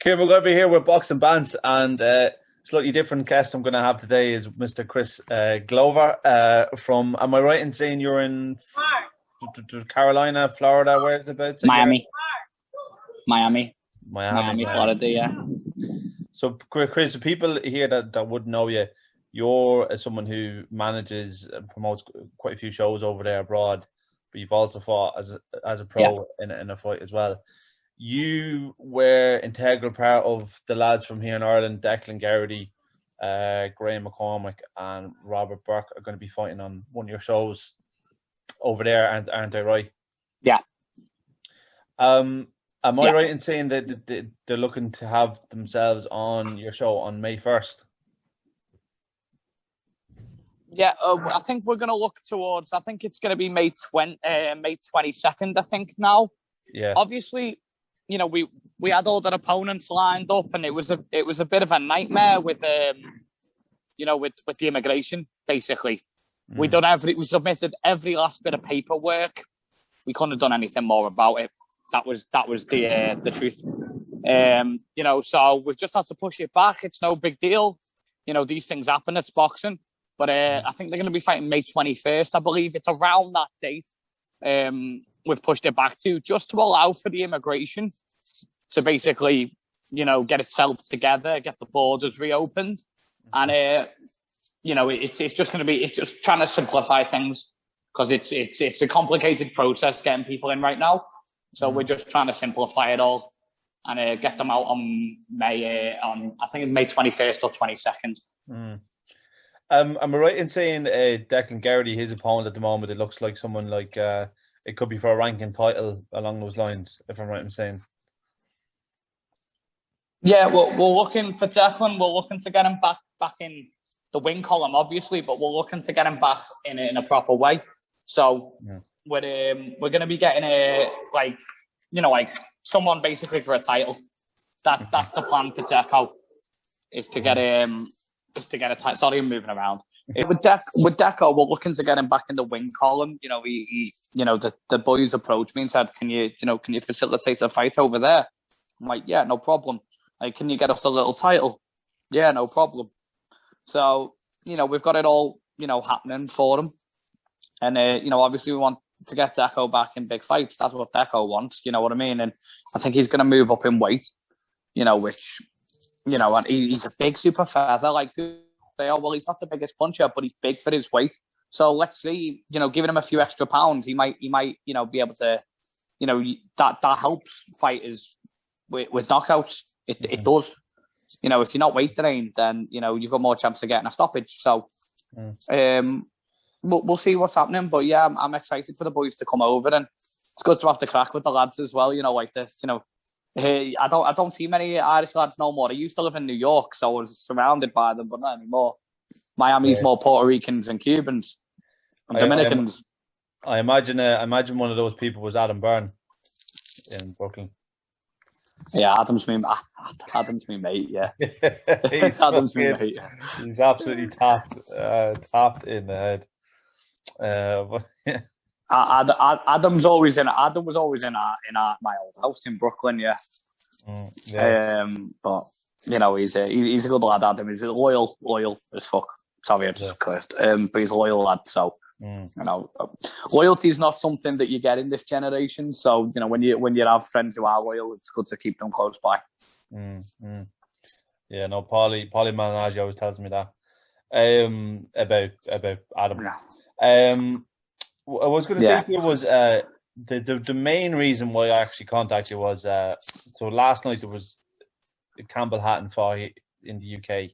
𝗘𝗵𝗿𝗵𝗵 here with Boxing Bants, and slightly different guest I'm going to have today is Mr. Chris Glover from. Am I right in saying you're in Carolina, Florida? Where is it about? Miami, Miami, Florida. Yeah. So, Chris, the people here that would know you, you're someone who manages and promotes quite a few shows over there abroad, but you've also fought as a pro in a fight as well. You were integral part of the lads from here in Ireland, Declan, Geraghty, Graham McCormack and Robert Burke are going to be fighting on one of your shows over there, aren't they right? Yeah. Am I right in saying that they're looking to have themselves on your show on May 1st? Yeah, I think we're going to look towards, I think it's going to be May 22nd, I think now. Yeah. Obviously, you know, we had all the opponents lined up, and it was a bit of a nightmare with the immigration. Basically, we submitted every last bit of paperwork. We couldn't have done anything more about it. That was the truth. So we've just had to push it back. It's no big deal. You know, these things happen. It's boxing, but I think they're going to be fighting May 21st. I believe it's around that date. We've pushed it back to just to allow for the immigration to basically, get itself together, get the borders reopened, and it's just going to be, it's just trying to simplify things because it's a complicated process getting people in right now. So we're just trying to simplify it all and get them out on May I think it's May 21st or 22nd. Am I right in saying Declan Geraghty, his opponent at the moment, it looks like someone like it could be for a ranking title along those lines, if I'm right in saying? Yeah, we're looking for Declan. We're looking to get him back in the win column, obviously, but we're looking to get him back in a proper way. So we're going to be getting someone basically for a title. That's the plan for Deco, is to get a title. Sorry, I'm moving around. With Deco, we're looking to get him back in the win column. The boys approached me and said, "Can you facilitate a fight over there?" I'm like, "Yeah, no problem." Like, "Can you get us a little title?" "Yeah, no problem." So, we've got it all, happening for him. And, obviously we want to get Deco back in big fights. That's what Deco wants, you know what I mean? And I think he's going to move up in weight, which, and he's a big super feather. Like, say, "Oh, well, he's not the biggest puncher, but he's big for his weight." So let's see, giving him a few extra pounds, he might, be able to, that helps fighters with knockouts. It does. If you're not weight trained, then, you've got more chance of getting a stoppage. So, we'll see what's happening. But yeah, I'm excited for the boys to come over, and it's good to have the crack with the lads as well, like this, Hey, I don't see many Irish lads no more. I used to live in New York, so I was surrounded by them, but not anymore. Miami's more Puerto Ricans and Cubans and Dominicans. I imagine one of those people was Adam Byrne in Brooklyn. Yeah, Adam's me mate. Yeah, Adam's me mate. He's absolutely tapped in the head. Adam was always in my old house in Brooklyn. Yeah. But he's a good lad. Adam, he's loyal as fuck. Sorry, I just cursed. But he's a loyal lad. So loyalty is not something that you get in this generation. So when you have friends who are loyal, it's good to keep them close by. Yeah, no, Paulie Malignaggi always tells me that about Adam. Yeah. What I was going to say here was the main reason why I actually contacted you was so last night there was Campbell Hatton fought in the UK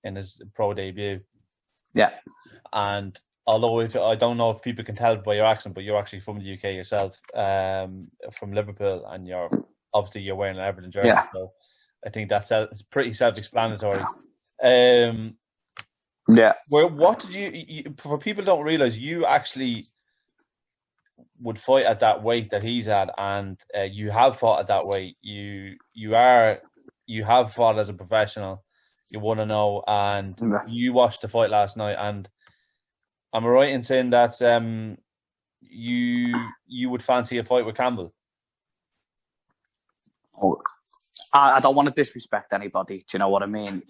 in his pro debut. Yeah, and although I don't know if people can tell by your accent, but you're actually from the UK yourself, from Liverpool, and you're wearing an Everton jersey, so I think it's pretty self-explanatory. What did you for people who don't realise, you actually would fight at that weight that he's at, and you have fought at that weight. You have fought as a professional. You want to know, and you watched the fight last night. And am I right in saying that you would fancy a fight with Campbell? I don't want to disrespect anybody. Do you know what I mean?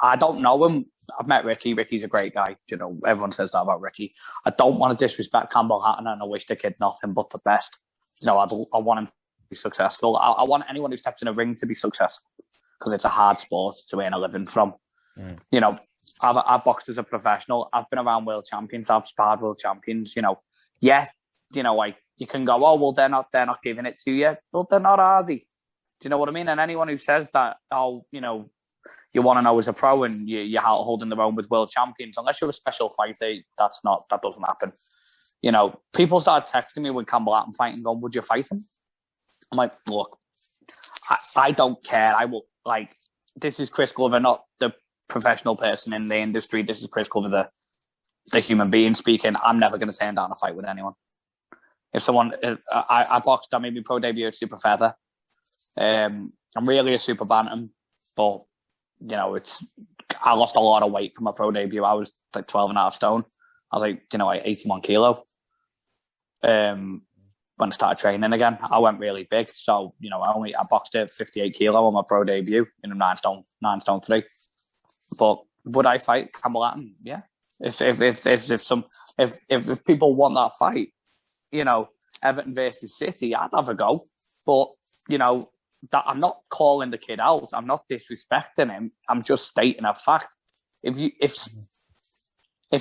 I don't know him. I've met Ricky. Ricky's a great guy. You know, everyone says that about Ricky. I don't want to disrespect Campbell Hatton, and I wish the kid nothing but the best. You know, I want him to be successful. I want anyone who steps in a ring to be successful, because it's a hard sport to earn a living from. You know, I've boxed as a professional. I've been around world champions. I've sparred world champions. You know, like you can go, oh well, they're not giving it to you. Well, they're not, are they? Do you know what I mean? And anyone who says that, oh, you know, you want to know as a pro and you're holding their own with world champions, unless you're a special fighter, that doesn't happen. You know, people started texting me when Campbell Hatton fighting, going, would you fight him? I'm like, look, I don't care. I will, like, this is Chris Glover, not the professional person in the industry. This is Chris Glover, the human being speaking. I'm never going to turn down a fight with anyone. I boxed, I made my pro debut at super feather. I'm really a super bantam, but you know, I lost a lot of weight from my pro debut. I was like 12 and a half stone. I was like, you know, like 81 kilo. When I started training again, I went really big. So, you know, I boxed at 58 kilo on my pro debut in 9 stone 3. But would I fight Campbell Hatton? Yeah. If people want that fight, you know, Everton versus City, I'd have a go. But, you know, that I'm not calling the kid out. I'm not disrespecting him. I'm just stating a fact. If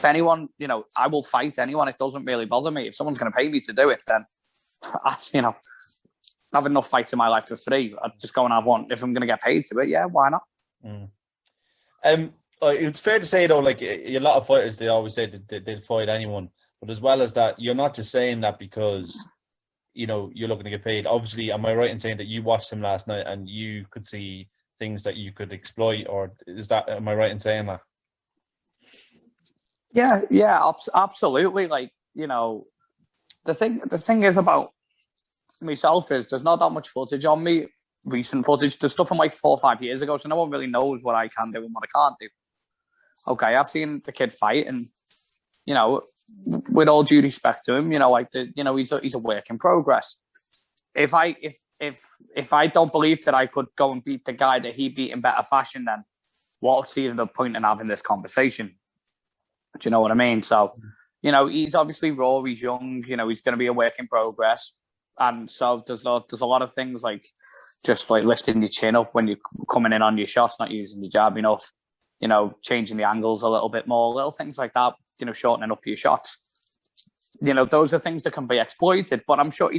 anyone, you know, I will fight anyone. It doesn't really bother me. If someone's going to pay me to do it, then, you know, I have enough fights in my life for free. I'd just go and have one. If I'm going to get paid to it, yeah, why not? It's fair to say, though, like a lot of fighters, they always say that they'll fight anyone. But as well as that, you're not just saying that because, you know, you're looking to get paid. Obviously, am I right in saying that you watched him last night and you could see things that you could exploit, or am I right in saying that? Yeah, absolutely. Like, you know, the thing is about myself is there's not that much footage on me, recent footage. There's stuff from like 4 or 5 years ago, so no one really knows what I can do and what I can't do. Okay, I've seen the kid fight, and you know, with all due respect to him, you know, like he's a work in progress. If I don't believe that I could go and beat the guy that he beat in better fashion, then what's even the point in having this conversation? Do you know what I mean? So, you know, he's obviously raw, he's young, you know, he's going to be a work in progress. And so there's a lot of things like just like lifting your chin up when you're coming in on your shots, not using your jab enough, you know, changing the angles a little bit more, little things like that, you know, shortening up your shots. You know, those are things that can be exploited, but I'm sure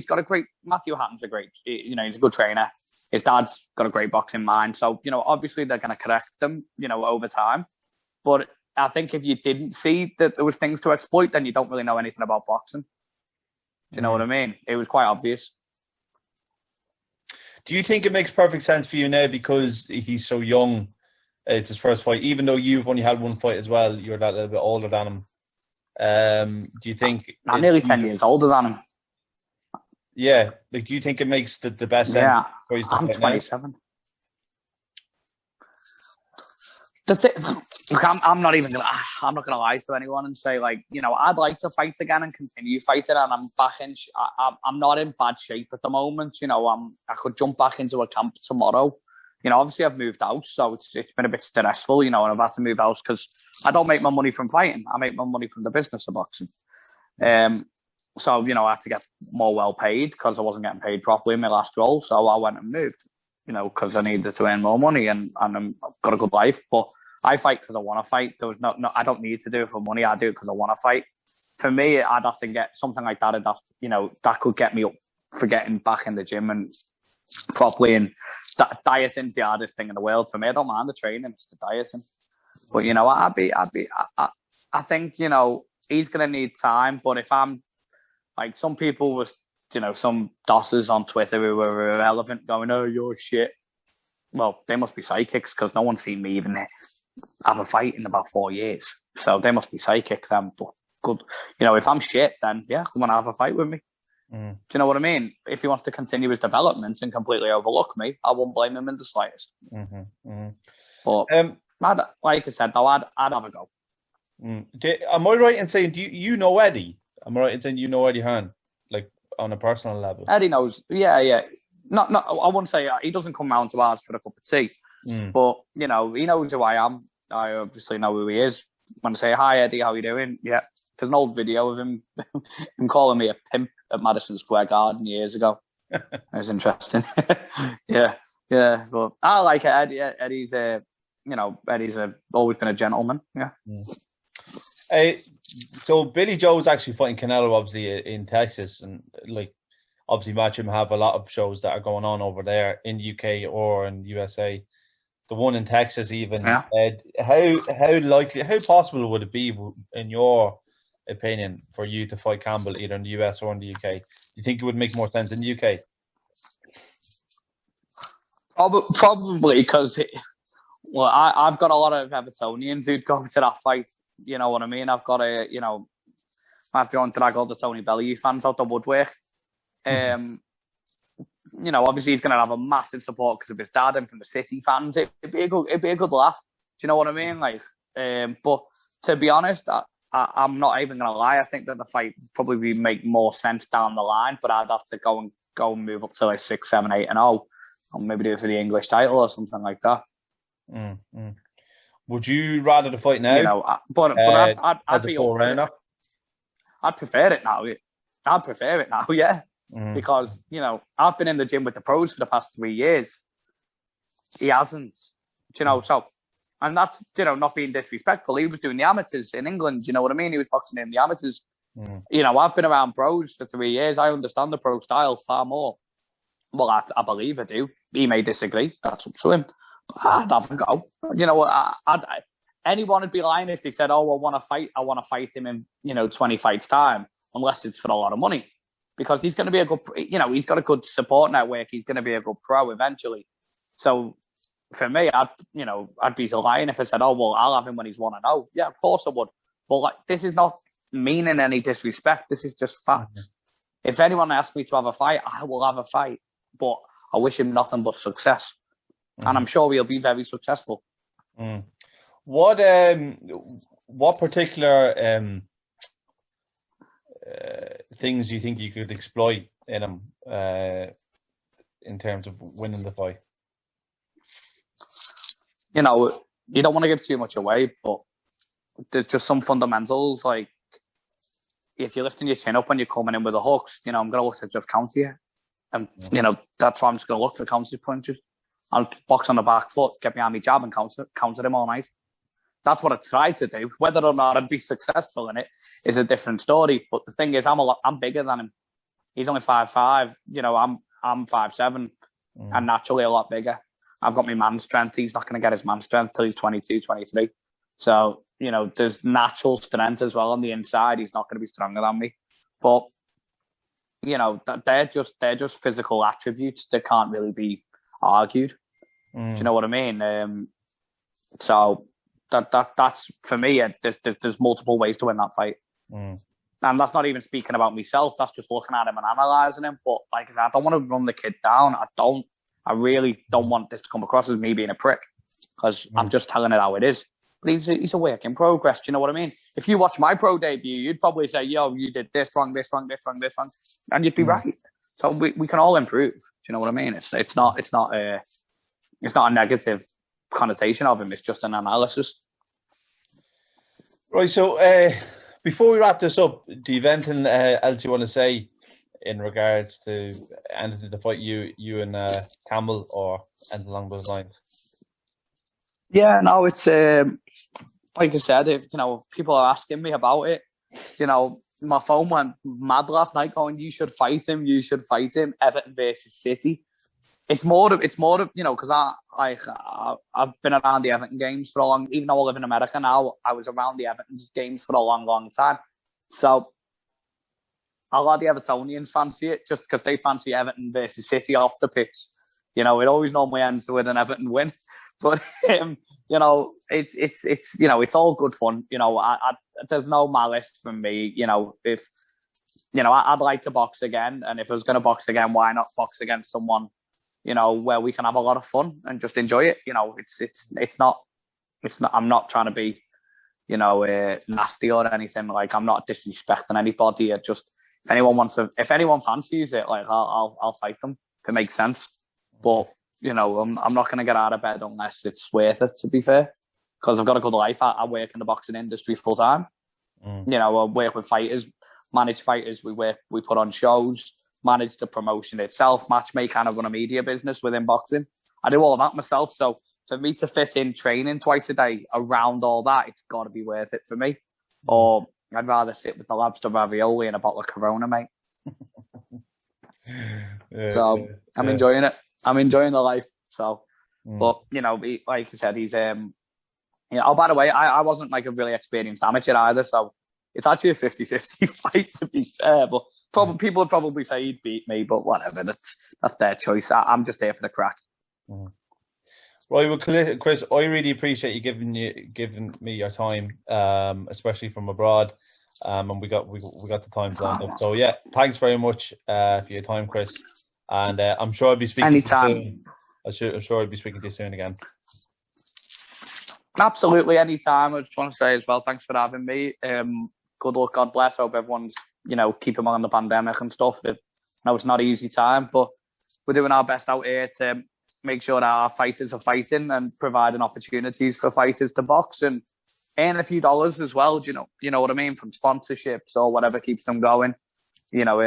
Matthew Hatton's he's a good trainer. His dad's got a great boxing mind. So, you know, obviously they're going to correct them, you know, over time. But I think if you didn't see that there was things to exploit, then you don't really know anything about boxing. Do you know what I mean? It was quite obvious. Do you think it makes perfect sense for you now because he's so young? It's his first fight, even though you've only had one fight as well. You're that little bit older than him. Do you think I'm nearly 10 years older than him? Yeah, like, do you think it makes the best sense? Yeah, I'm 27. Now? I'm not gonna lie to anyone and say, like, you know, I'd like to fight again and continue fighting, and I'm back in. I'm not in bad shape at the moment. You know, I could jump back into a camp tomorrow. You know, obviously I've moved out, so it's been a bit stressful. You know, and I've had to move out because I don't make my money from fighting. I make my money from the business of boxing. So, you know, I had to get more well paid because I wasn't getting paid properly in my last role. So I went and moved. You know, because I needed to earn more money and I've got a good life. But I fight because I want to fight. There was no, I don't need to do it for money. I do it because I want to fight. For me, I'd have to get something like that. That could get me up for getting back in the gym and properly. And dieting's the hardest thing in the world for me. I don't mind the training; it's the dieting. But you know, I think, you know, he's gonna need time. But if I'm like some people was. You know, some dossers on Twitter who were irrelevant going, oh, you're shit. Well, they must be psychics because no one's seen me even have a fight in about 4 years. So they must be psychics then. But good. You know, if I'm shit, then yeah, come on, have a fight with me. Do you know what I mean? If he wants to continue his development and completely overlook me, I won't blame him in the slightest. But like I said, though, I'd have a go. Am I right in saying, do you know Eddie? Am I right in saying you know Eddie Hearn? Like, on a personal level? Eddie knows. Yeah. not. I wouldn't say he doesn't come round to ours for a cup of tea, but he knows who I am. I obviously know who he is. When I say, "Hi Eddie, how you doing?" Yeah, there's an old video of him calling me a pimp at Madison Square Garden years ago. It was interesting. yeah. But I like Eddie. Eddie's always been a gentleman. Yeah. So Billy Joe's actually fighting Canelo, obviously, in Texas, and obviously Matchroom have a lot of shows that are going on over there in the UK or in the USA. The one in Texas, even. Yeah. How possible would it be, in your opinion, for you to fight Campbell either in the US or in the UK? Do you think it would make more sense in the UK? Probably because, I've got a lot of Evertonians who'd go to that fight. You know what I mean? I've got I have to go and drag all the Tony Bellew fans out the woodwork. Obviously he's going to have a massive support because of his dad and from the City fans. It'd be a good laugh. Do you know what I mean? But to be honest, I'm not even going to lie. I think that the fight probably make more sense down the line, but I'd have to go and move up to 6, 7, 8-0, or maybe do it for the English title or something like that. Would you rather the fight now? I'd be 4-rounder. I'd prefer it now. Yeah. Because, I've been in the gym with the pros for the past 3 years. He hasn't, so, and that's, not being disrespectful. He was doing the amateurs in England, you know what I mean? He was boxing in the amateurs. I've been around pros for 3 years. I understand the pro style far more. Well, I believe I do. He may disagree. That's up to him. I'd have a go. Anyone would be lying if they said, "Oh, I want to fight him in 20 fights time," unless it's for a lot of money, because he's going to be a good. He's got a good support network. He's going to be a good pro eventually. So for me, I'd be lying if I said, "Oh, well, I'll have him when he's 1-0." Yeah, of course I would. But this is not meaning any disrespect. This is just facts. If anyone asks me to have a fight, I will have a fight. But I wish him nothing but success. And I'm sure he'll be very successful. What particular things do you think you could exploit in him in terms of winning the fight? You don't want to give too much away, but there's just some fundamentals, like if you're lifting your chin up when you're coming in with the hooks, I'm going to look to just counter you. And, that's why I'm just going to look for counter punches. I'll box on the back foot, get behind my jab and counter him all night. That's what I try to do. Whether or not I'd be successful in it is a different story. But the thing is, I'm bigger than him. He's only 5'5". I'm 5'7", and naturally a lot bigger. I've got my man strength. He's not going to get his man strength till he's 22, 23. So, there's natural strength as well on the inside. He's not going to be stronger than me. But, they're just physical attributes that can't really be argued. Do you know what I mean? So that's for me. There's multiple ways to win that fight, and that's not even speaking about myself. That's just looking at him and analysing him. But I don't want to run the kid down. I really don't want this to come across as me being a prick, because I'm just telling it how it is. But he's a work in progress. Do you know what I mean? If you watch my pro debut, you'd probably say, "Yo, you did this wrong, this wrong, this wrong, this wrong," and you'd be right. So we can all improve. Do you know what I mean? It's not a negative connotation of him. It's just an analysis. Right. So before we wrap this up, do you have anything else you want to say in regards to anything to fight you and Campbell or anything along those lines? Yeah, no, it's like I said, if people are asking me about it, my phone went mad last night going, you should fight him, Everton versus City. It's more of because I've been around the Everton games for a long, even though I live in America now, I was around the Everton games for a long, long time. So a lot of the Evertonians fancy it just because they fancy Everton versus City off the pitch. It always normally ends with an Everton win, but it's all good fun. There's no malice from me. If I'd like to box again, and if I was going to box again, why not box against someone where we can have a lot of fun and just enjoy it. It's not. I'm not trying to be nasty or anything. Like, I'm not disrespecting anybody. If anyone fancies it, like, I'll fight them. it makes sense. But, you know, I'm not going to get out of bed unless it's worth it, to be fair, because I've got a good life. I work in the boxing industry full time. You know, I work with fighters, manage fighters. We put on shows, manage the promotion itself, matchmake, kind of run a media business within boxing. I do all of that myself. So for me to fit in training twice a day around all that, it's got to be worth it for me. Or I'd rather sit with the lobster ravioli and a bottle of Corona, mate. So I'm enjoying it. I'm enjoying the life. So, but you know, like I said, he's you know. Oh, by the way, I wasn't like a really experienced amateur either, so it's actually a 50-50 fight, to be fair. But people would probably say he'd beat me, but whatever. That's their choice. I'm just here for the crack. Right, well, Chris, I really appreciate you giving me your time, especially from abroad. And we got the time lined up. So yeah, thanks very much for your time, Chris. And I'm sure I'll be speaking anytime. to you soon. I'm sure I'll be speaking to you soon again. Absolutely, anytime. I just want to say as well, thanks for having me. Good luck, God bless. I hope everyone's, you know, keeping on the pandemic and stuff. I know it's not an easy time, but we're doing our best out here to make sure that our fighters are fighting and providing opportunities for fighters to box and earn a few dollars as well. You know what I mean, from sponsorships or whatever keeps them going. You know,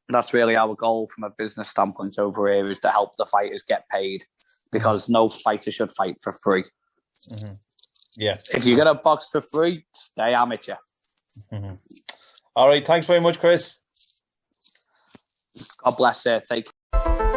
that's really our goal from a business standpoint over here, is to help the fighters get paid, because no fighter should fight for free. Yeah. If you're going to box for free, stay amateur. All right. Thanks very much, Chris. God bless you. Take care.